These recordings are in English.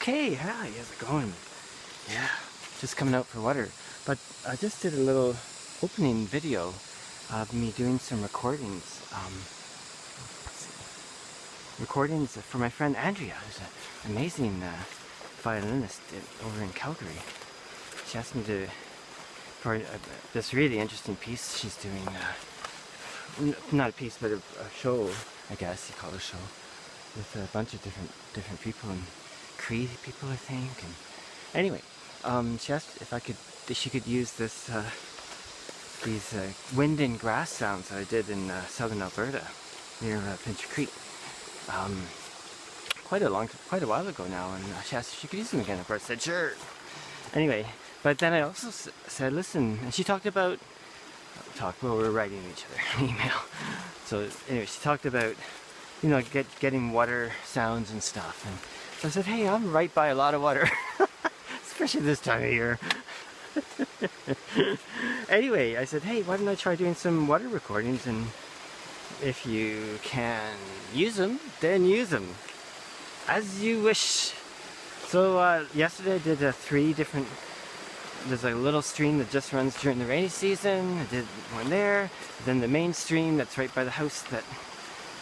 Okay, hi, how's it going? Yeah, just coming out for water. But I just did a little opening video of me doing some recordings. Recordings for my friend Andrea, who's an amazing violinist over in Calgary. She asked me to, for this really interesting piece she's doing, not a piece, but a show, I guess you call it a show, with a bunch of different people and Cree people, I think. And anyway, she asked if she could use this these wind and grass sounds that I did in southern Alberta near Pincher Creek. Quite a while ago now, and she asked if she could use them again. Of course, I said sure. Anyway, but then I also said, listen, and she talked about we were writing each other an email. So anyway, she talked about, you know, getting water sounds and stuff, and so I said, hey, I'm right by a lot of water, especially this time of year. Anyway, I said, hey, why don't I try doing some water recordings, and if you can use them, then use them as you wish. So yesterday I did there's a little stream that just runs during the rainy season. I did one there, then the main stream that's right by the house that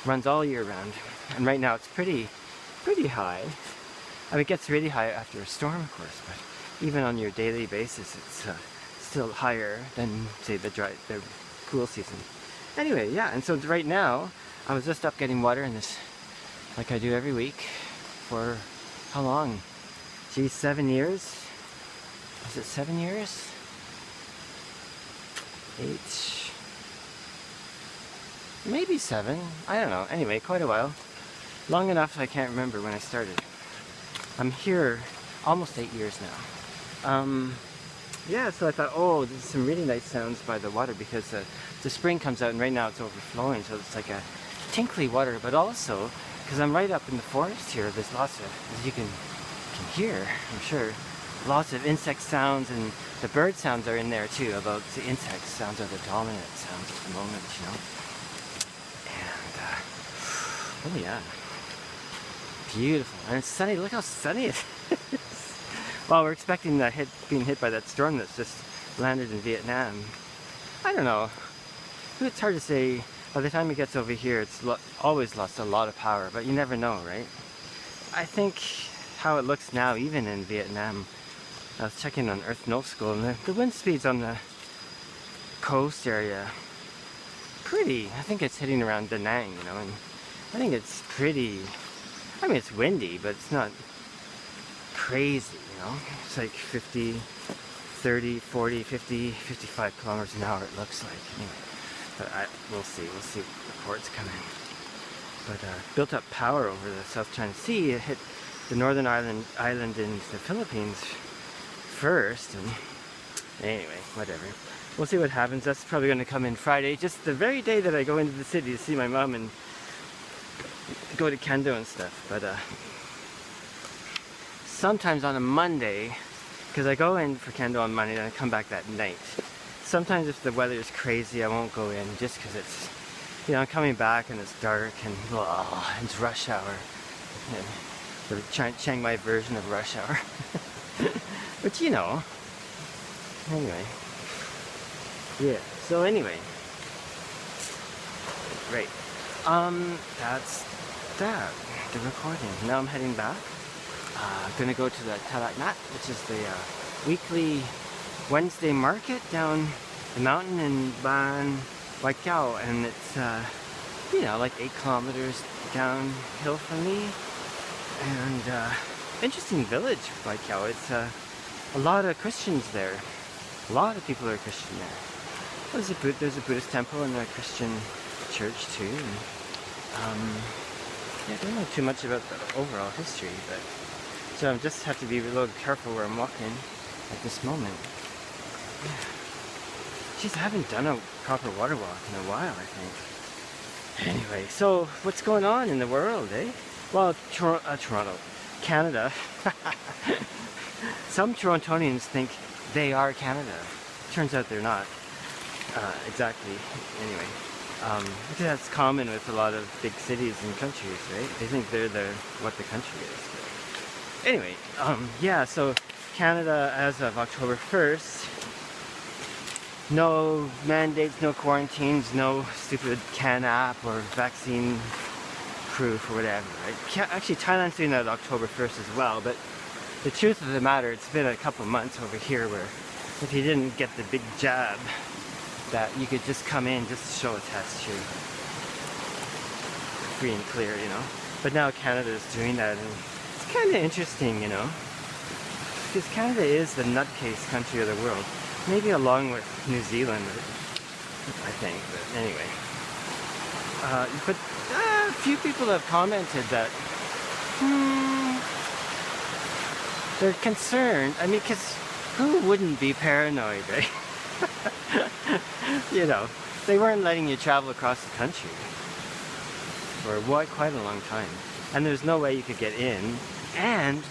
runs all year round. And right now it's pretty high. I mean, it gets really high after a storm, of course, but even on your daily basis, it's still higher than, say, the cool season. Anyway, yeah, and so right now, I was just up getting water in this, like I do every week, for how long? Geez, 7 years? Is it 7 years? 8? Maybe 7, I don't know. Anyway, quite a while. Long enough I can't remember when I started. I'm here almost 8 years now. Yeah, so I thought, oh, there's some really nice sounds by the water, because the spring comes out and right now it's overflowing, so it's like a tinkly water, but also, because I'm right up in the forest here, there's lots of, as you can hear, I'm sure, lots of insect sounds, and the bird sounds are in there too, although the insect sounds are the dominant sounds at the moment, you know. And, oh yeah. Beautiful. And it's sunny. Look how sunny it is. Well, we're expecting being hit by that storm that's just landed in Vietnam. I don't know. It's hard to say. By the time it gets over here, it's always lost a lot of power, but you never know, right? I think how it looks now, even in Vietnam, I was checking on Earth Null School, and the wind speeds on the coast area, I think it's hitting around Da Nang, you know, and I think it's pretty, I mean, it's windy, but it's not crazy, you know. It's like 50, 30, 40, 50, 55 kilometers an hour, it looks like. Anyway, but we'll see reports come in. But built up power over the South China Sea. It hit the northern island in the Philippines first, and anyway, whatever. We'll see what happens. That's probably going to come in Friday, just the very day that I go into the city to see my mom and go to kendo and stuff. But sometimes on a Monday, because I go in for kendo on Monday and I come back that night. Sometimes if the weather is crazy, I won't go in, just because it's, you know, I'm coming back and it's dark and it's rush hour. The Chiang Mai version of rush hour. But you know, anyway. Yeah, so anyway. Great. That's that, the recording. Now I'm heading back. I'm gonna go to the Talat Nat, which is the weekly Wednesday market down the mountain in Ban Waikau, and it's you know, like 8 kilometers downhill from me. And interesting village, Waikau. It's a lot of Christians there. A lot of people are Christian there. There's a Buddhist temple and a Christian church too. And, yeah, I don't know too much about the overall history, but so I just have to be a little careful where I'm walking at this moment. Yeah. Jeez, I haven't done a proper water walk in a while, I think. Anyway, so what's going on in the world, eh? Well, Toronto, Canada. Some Torontonians think they are Canada. Turns out they're not. Exactly. Anyway, because that's common with a lot of big cities and countries, right? They think they're what the country is. Anyway, yeah, so Canada as of October 1st, no mandates, no quarantines, no stupid can app or vaccine proof or whatever, right? Actually, Thailand's doing that October 1st as well, but the truth of the matter, it's been a couple months over here where if you didn't get the big jab, that you could just come in just to show a test, you're free and clear, you know? But now Canada is doing that, and it's kind of interesting, you know? Because Canada is the nutcase country of the world. Maybe along with New Zealand, I think, but anyway. But a few people have commented that they're concerned. I mean, because who wouldn't be paranoid, right? You know, they weren't letting you travel across the country for quite a long time. And there's no way you could get in, and,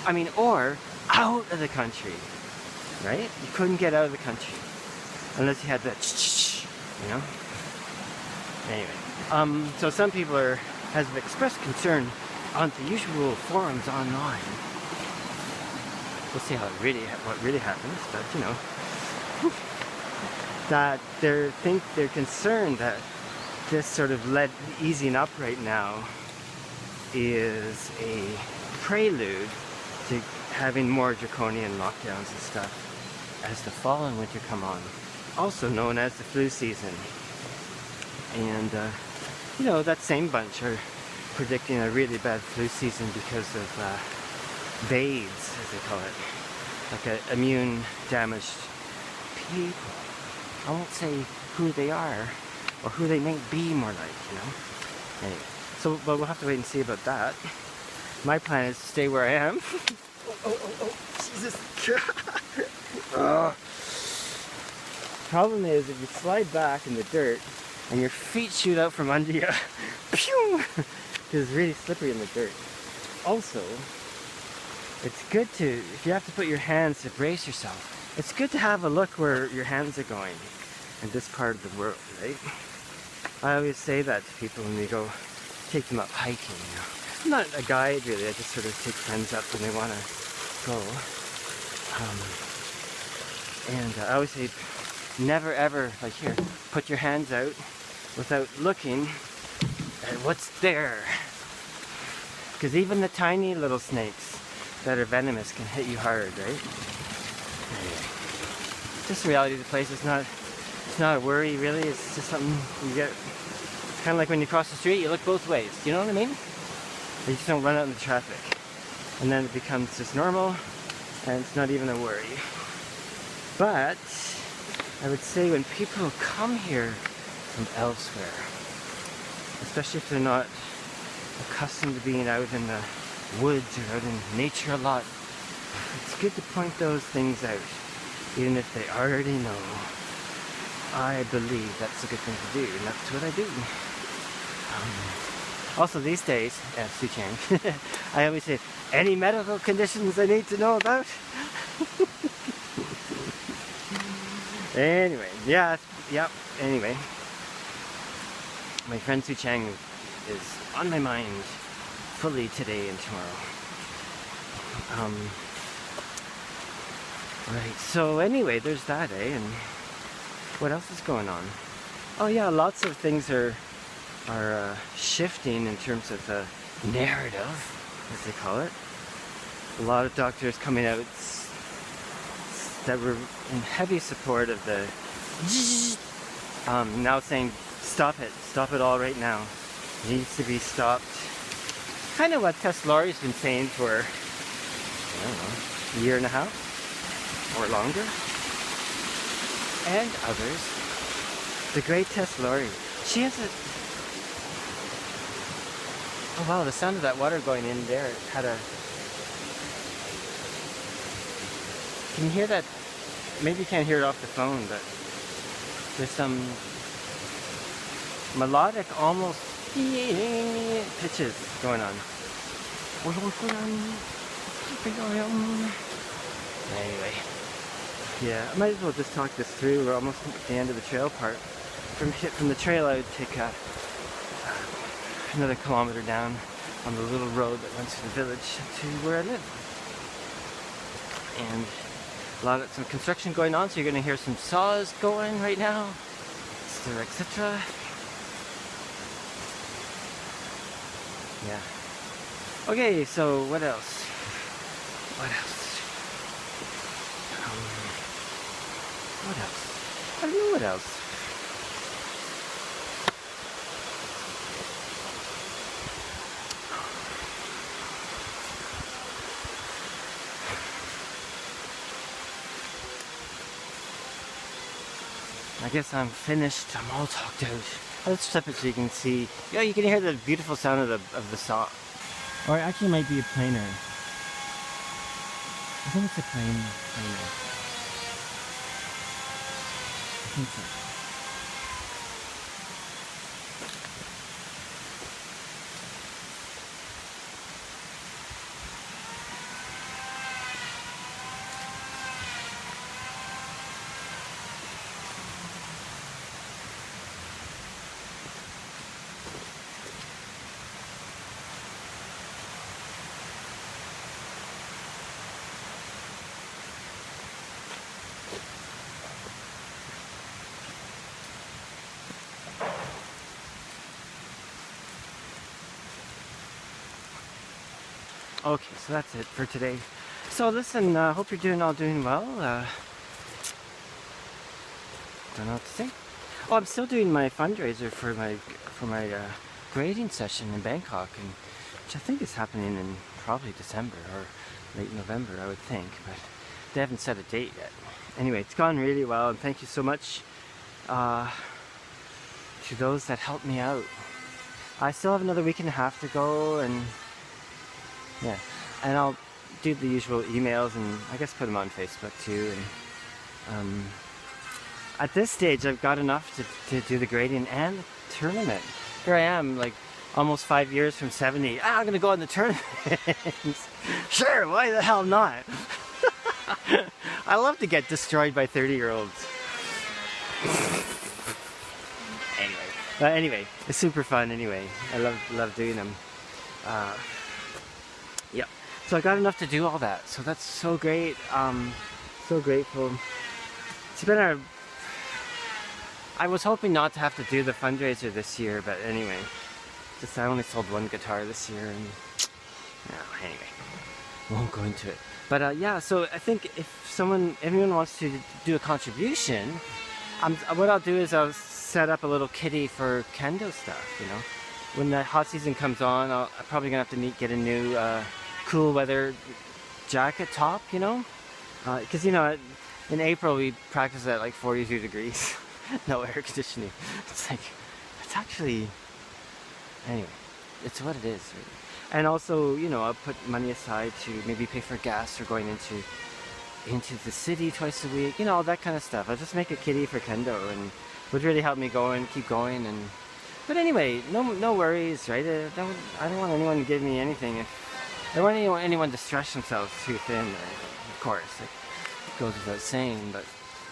I mean, or out of the country, right? You couldn't get out of the country unless you had that, you know? Anyway, so some people have expressed concern on the usual forums online. We'll see what really happens, but you know, that they're concerned that this sort of easing up right now is a prelude to having more draconian lockdowns and stuff as the fall and winter come on, also known as the flu season. And you know, that same bunch are predicting a really bad flu season because of VADES, as they call it, like immune damaged people. I won't say who they are or who they may be, more like, you know. Anyway, so but we'll have to wait and see about that. My plan is to stay where I am. Oh, Jesus. Problem is, if you slide back in the dirt and your feet shoot out from under you, pew! It's really slippery in the dirt. Also, it's good to, if you have to put your hands to brace yourself, it's good to have a look where your hands are going in this part of the world, right? I always say that to people when we go take them up hiking, you know. I'm not a guide really, I just sort of take friends up when they want to go. And I always say, never ever, like here, put your hands out without looking at what's there. Because even the tiny little snakes that are venomous can hit you hard, right? Anyway, just the reality of the place. It's not a worry really, it's just something you get. It's kind of like when you cross the street, you look both ways. Do you know what I mean? You just don't run out in the traffic. And then it becomes just normal, and it's not even a worry. But I would say when people come here from elsewhere, especially if they're not accustomed to being out in the woods or out in nature a lot, it's good to point those things out, even if they already know. I believe that's a good thing to do, and that's what I do. Also these days, Sue Chang, I always say, any medical conditions I need to know about? Anyway, anyway. My friend Sue Chang is on my mind fully today and tomorrow. Right, so anyway, there's that, eh? And what else is going on? Oh yeah, lots of things are shifting in terms of the narrative, as they call it. A lot of doctors coming out that were in heavy support of the now saying stop it all right now. It needs to be stopped. Kind of what Tess Laurie's been saying for, I don't know, a year and a half or longer. And others. The great Tess Laurie. She has a... Oh wow, the sound of that water going in there had a... Can you hear that? Maybe you can't hear it off the phone, but there's some melodic, almost pitches going on. Anyway, yeah, I might as well just talk this through. We're almost at the end of the trail part. From the trail, I would take another kilometer down on the little road that runs from the village to where I live. And some construction going on, so you're going to hear some saws going right now, etc., etc. Yeah. Okay, so what else? What else? What else? I don't know what else. I guess I'm finished. I'm all talked out. Let's flip it so you can see. Yeah, you can hear the beautiful sound of the saw. Or it actually might be a planer. I think it's a planer. I think so. Okay, so that's it for today. So listen, hope you're all doing well. Don't know what to say. Oh, I'm still doing my fundraiser for my grading session in Bangkok, and which I think is happening in probably December or late November, I would think, but they haven't set a date yet. Anyway, it's gone really well, and thank you so much to those that helped me out. I still have another week and a half to go, and yeah, and I'll do the usual emails and I guess put them on Facebook too. And at this stage, I've got enough to do the grading and the tournament. Here I am, like almost 5 years from 70. I'm gonna go on the tournament. Sure, why the hell not? I love to get destroyed by 30-year-olds. Anyway, it's super fun. Anyway, I love doing them. Yeah, so I got enough to do all that, so that's so great. So grateful. It's been I was hoping not to have to do the fundraiser this year, but anyway, just I only sold one guitar this year, and anyway, won't go into it. But yeah, so I think if anyone wants to do a contribution, what I'll do is I'll set up a little kitty for kendo stuff. You know, when the hot season comes on, I'm probably gonna have to get a new cool weather jacket top, you know, because you know in April we practice at like 42 degrees. No air conditioning. It's actually, anyway, it's what it is really. And also, you know, I'll put money aside to maybe pay for gas for going into the city twice a week, you know, all that kind of stuff. I'll just make a kitty for kendo, and would really help me keep going. And but anyway, no worries, right? I don't want anyone to give me anything. I don't want anyone to stretch themselves too thin, of course. It goes without saying, but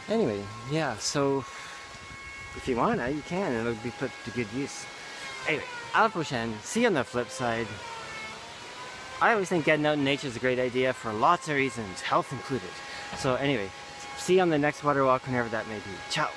anyway, yeah, so if you want it, you can, and it'll be put to good use. Anyway, Alapushan, see you on the flip side. I always think getting out in nature is a great idea for lots of reasons, health included. So anyway, see you on the next water walk, whenever that may be. Ciao.